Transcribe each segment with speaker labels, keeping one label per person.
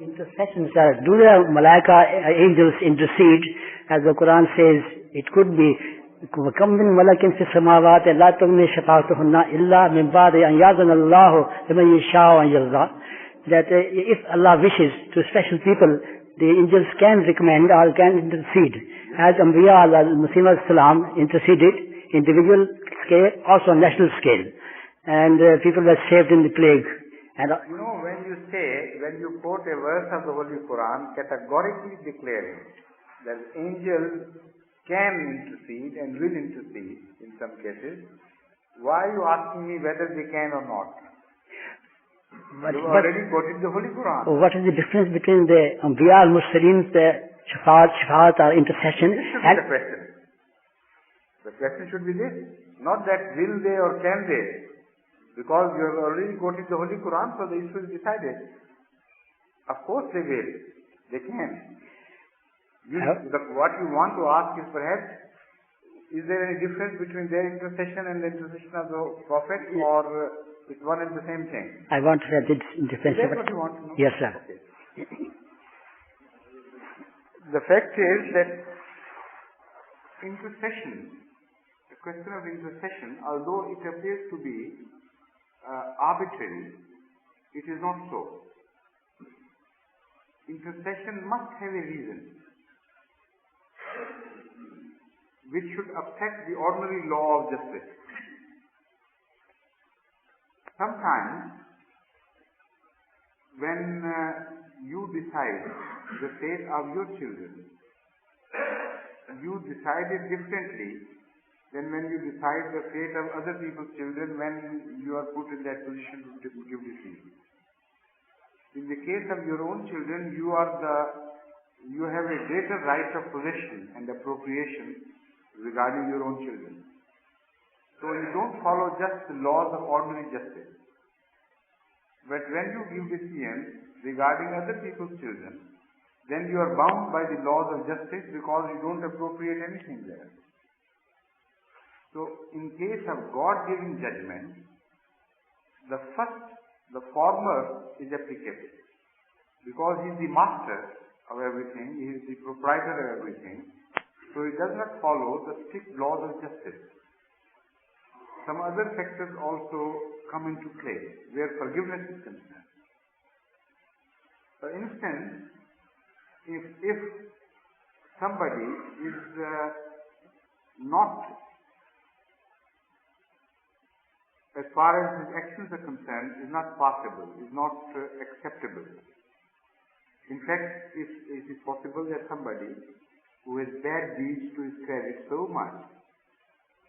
Speaker 1: Intercessions are, do the Malaika angels intercede? As the Quran says, it could be وَكَمْ مِنْ مَلَكٍ فِي السَّمَاوَاتِ لَا تُغْنِي شَفَاعَتُهُمْ إِلَّا مِنْ بَعْدِ أَنْ يَأْذَنَ اللَّهُ لِمَنْ يَشَاءُ وَأَنْ يَرْضَى. That if Allah wishes to special people, the angels can recommend or can intercede. As Anbiya al-Masih al-Salam interceded, individual scale, also national scale. And people were saved in the plague. And
Speaker 2: when you quote a verse of the Holy Quran, categorically declaring that angels can intercede and will intercede in some cases, why are you asking me whether they can or not? You already quoted the Holy Quran.
Speaker 1: What is the difference between the Anbiya al-Mursaleen, the Shafaat or intercession?
Speaker 2: This should be the question. The question should be this, not that will they or can they, because you have already quoted the Holy Quran, so the issue is decided. Of course they will. They can. What you want to ask is perhaps, is there any difference between their intercession and the intercession of the Prophet, or it's one and the same thing?
Speaker 1: I want to have this difference.
Speaker 2: Is that what you want to know?
Speaker 1: Yes, sir.
Speaker 2: Okay. The fact is that intercession, the question of intercession, although it appears to be arbitrary, it is not so. Intercession must have a reason which should affect the ordinary law of justice. Sometimes, when you decide the fate of your children, you decide it differently than when you decide the fate of other people's children when you are put in that position to give decision. In the case of your own children, you have a greater right of possession and appropriation regarding your own children. So you don't follow just the laws of ordinary justice. But when you give decisions regarding other people's children, then you are bound by the laws of justice because you don't appropriate anything there. So in case of God giving judgment, the former is applicable because he is the master of everything, he is the proprietor of everything. So it does not follow the strict laws of justice. Some other factors also come into play where forgiveness is concerned. For instance, if somebody is not, as far as his actions are concerned, is not passable, is not acceptable. In fact, if it is possible that somebody who has bad deeds to his credit so much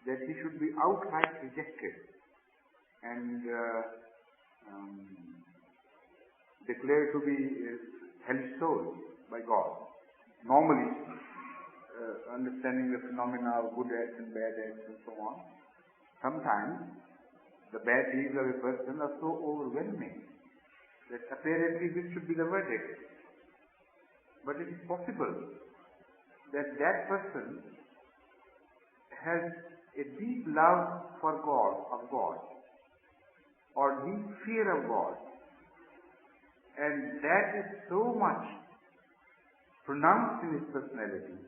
Speaker 2: that he should be outright rejected and declared to be hellish soul by God. Normally, understanding the phenomena of good acts and bad acts and so on, sometimes the bad deeds of a person are so overwhelming that apparently this should be the verdict. But it is possible that that person has a deep love for God, of God, or deep fear of God, and that is so much pronounced in his personality,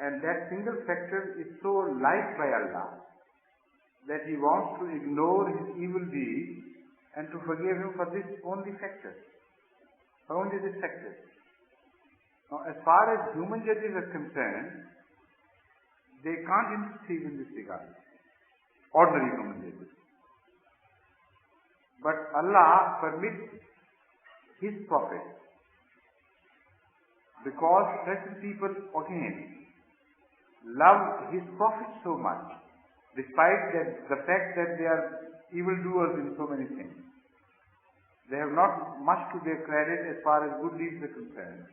Speaker 2: and that single factor is so liked by Allah that he wants to ignore his evil deeds and to forgive him for this only factor, for only this factor. Now, as far as human judges are concerned, they can't intercede in this regard, ordinary human judges. But Allah permits His Prophet, because certain people again love His Prophet so much, despite the fact that they are evildoers in so many things. They have not much to their credit as far as good deeds are concerned.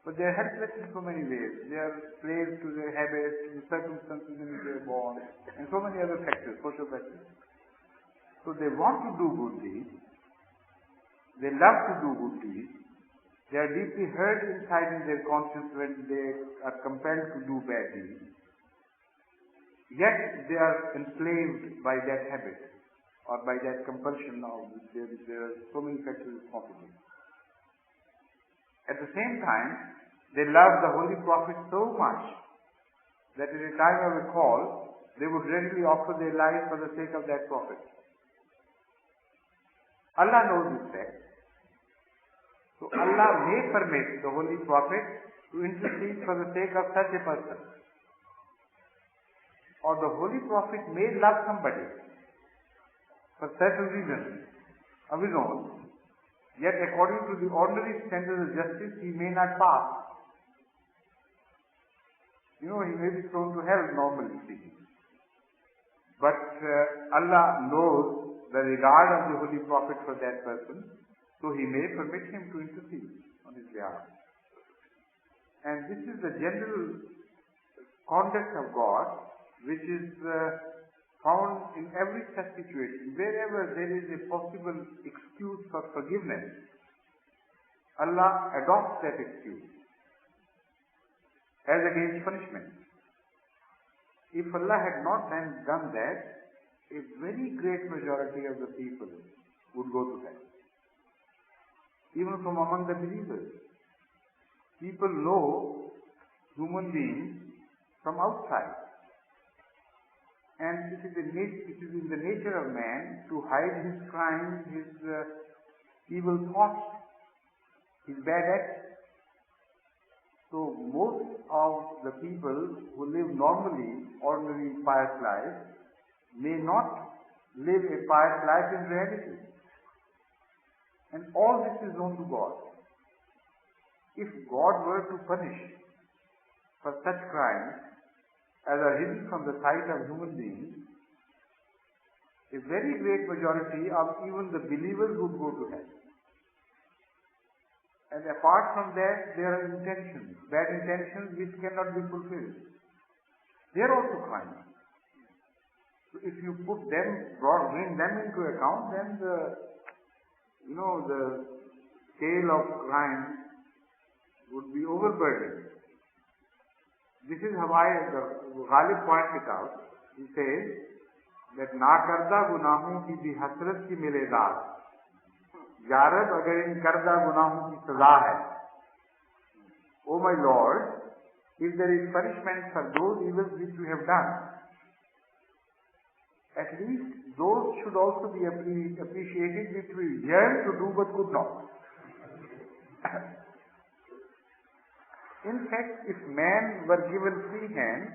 Speaker 2: But they are helpless in so many ways. They are slaves to their habits, to the circumstances in which they are born, and so many other factors, social factors. So they want to do good deeds. They love to do good deeds. They are deeply hurt inside in their conscience when they are compelled to do bad deeds. Yet they are enslaved by that habit or by that compulsion of which there are so many factors responsible. At the same time, they loved the Holy Prophet so much that at a time of a call, they would readily offer their lives for the sake of that Prophet. Allah knows this fact. So Allah may permit the Holy Prophet to intercede for the sake of such a person. Or the Holy Prophet may love somebody for certain reasons of his own, yet according to the ordinary standards of justice, he may not pass. He may be thrown to hell, normally speaking. But Allah knows the regard of the Holy Prophet for that person, so He may permit him to intercede on his behalf. And this is the general conduct of God, which is found in every such situation. Wherever there is a possible excuse for forgiveness, Allah adopts that excuse as against punishment. If Allah had not done that, a very great majority of the people would go to hell. Even from among the believers. People know human beings from outside. And it is in the nature of man to hide his crimes, his evil thoughts, his bad acts. So most of the people who live normally, ordinary pious lives, may not live a pious life in reality. And all this is known to God. If God were to punish for such crimes as are hidden from the sight of human beings, a very great majority of even the believers would go to hell. And apart from that, there are intentions, bad intentions which cannot be fulfilled. They are also crimes. So if you bring them into account, then the scale of crime would be overburdened. This is how the Ghalib points it out. He says that नाकर्दा गुनाहों की भी हसरत की मिले दाद, यारब अगर इन करदा गुनाहों की सजा है. O my Lord, if there is punishment for those evils which you have done, at least those should also be appreciated which we yearn to do but could not. In fact, if man were given free hand,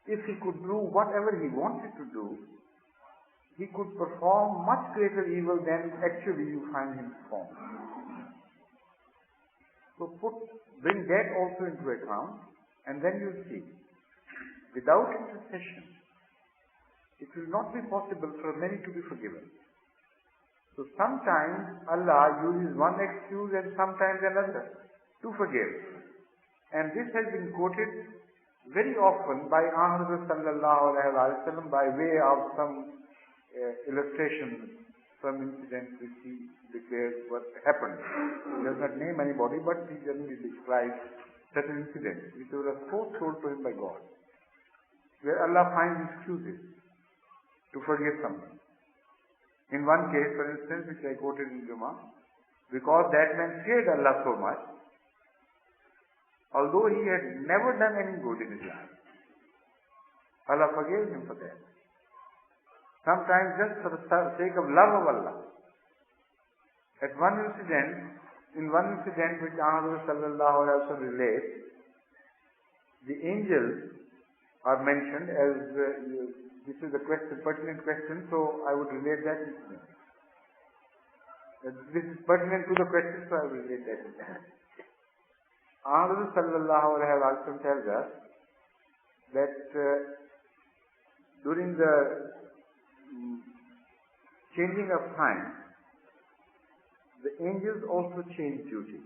Speaker 2: if he could do whatever he wanted to do, he could perform much greater evil than actually you find him performing. So bring that also into account, and then you see, without intercession, it will not be possible for many to be forgiven. So sometimes Allah uses one excuse and sometimes another to forgive. And this has been quoted very often by Ahmad sallallahu alaihi wasallam by way of some illustrations, some incidents which he declares what happened. He does not name anybody, but he generally describes certain incidents which were foretold to him by God, where Allah finds excuses to forgive someone. In one case, for instance, which I quoted in Jummah, because that man feared Allah so much, although he had never done any good in his life, Allah forgave him for that. Sometimes just for the sake of love of Allah. In one incident which Ahmad sallallahu alaihi wasallam relates, the angels are mentioned as this is a pertinent question, so I would relate that incident. This is pertinent to the question, so I will relate that incident. Ahmad sallallahu alaihi wasallam tells us that during the changing of time, the angels also change duty.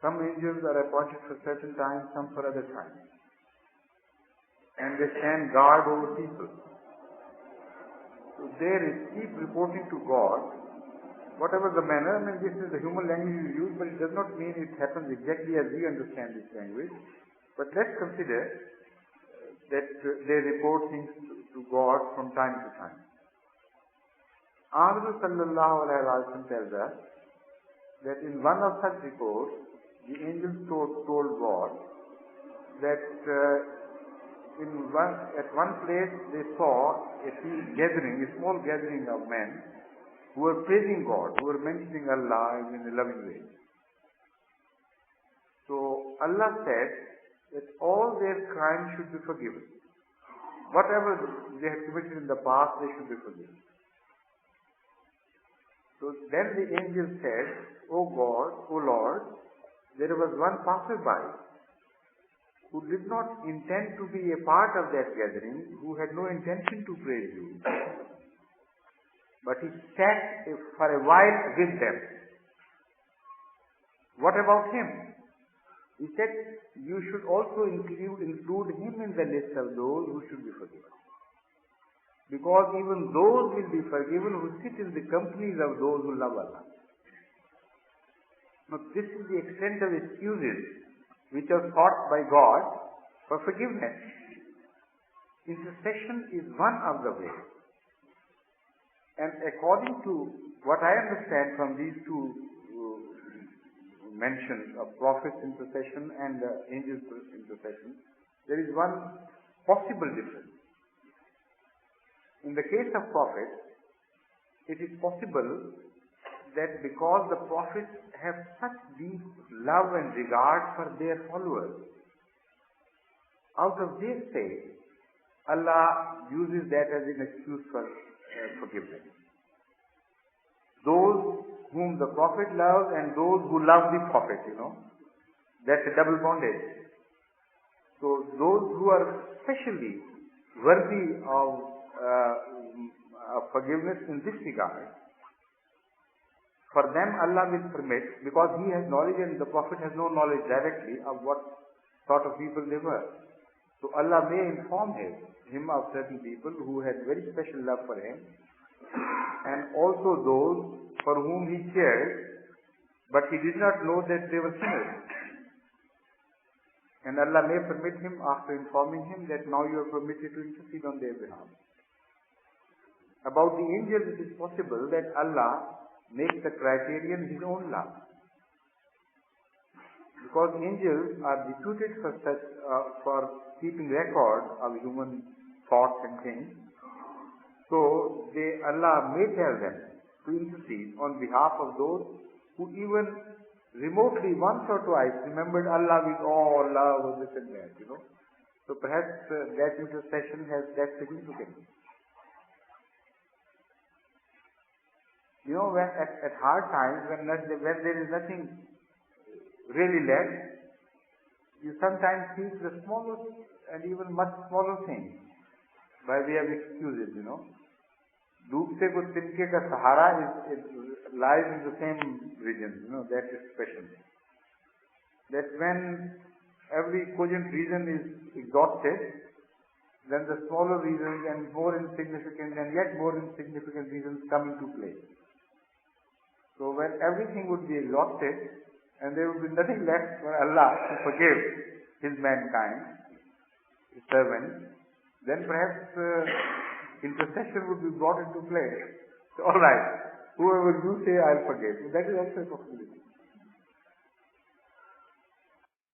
Speaker 2: Some angels are appointed for certain times, some for other times. And they stand guard over people. So they keep reporting to God, whatever the manner. I mean, this is the human language we use, but it does not mean it happens exactly as we understand this language. But let's consider that they report things to God from time to time. Ahmad sallallahu alaihi wasallam tells us that in one of such reports, the angels told God that at one place they saw a small gathering of men who were praising God, who were mentioning Allah in a loving way. So Allah said that all their crimes should be forgiven. Whatever they had committed in the past, they should be forgiven. So then the angel said, O God, O Lord, there was one passerby who did not intend to be a part of that gathering, who had no intention to praise you. But he sat for a while with them. What about him? He said, you should also include him in the list of those who should be forgiven. Because even those will be forgiven who sit in the companies of those who love Allah. Now this is the extent of excuses which are sought by God for forgiveness. Intercession is one of the ways. And according to what I understand from these two mentions of prophet's intercession and angel's intercession, there is one possible difference. In the case of prophets, it is possible that because the prophets have such deep love and regard for their followers, out of their faith, Allah uses that as an excuse for forgiveness. Those whom the Prophet loves and those who love the Prophet, that's a double bondage. So those who are specially worthy of forgiveness in this regard, for them Allah will permit, because He has knowledge and the Prophet has no knowledge directly of what sort of people they were. So Allah may inform him of certain people who had very special love for him, and also those for whom he cared, but he did not know that they were sinners. And Allah may permit him, after informing him, that now you are permitted to intercede on their behalf. About the angels, it is possible that Allah makes the criterion His own love. Because angels are deputed for keeping record of human thoughts and things. So Allah may tell them to intercede on behalf of those who even remotely once or twice remembered Allah with all love or this and that, So perhaps that intercession has that significance. When at hard times, when there is nothing really left, you sometimes seek the smallest and even much smaller things by way of excuses, डूबते को तिनके का सहारा lies in the same region, that expression. That when every cogent reason is exhausted, then the smaller reasons and more insignificant and yet more insignificant reasons come into play. So when everything would be exhausted and there would be nothing left for Allah to forgive His mankind, His servants, then perhaps intercession would be brought into play. So, all right, whoever you say, I'll forgive. That is also a possibility.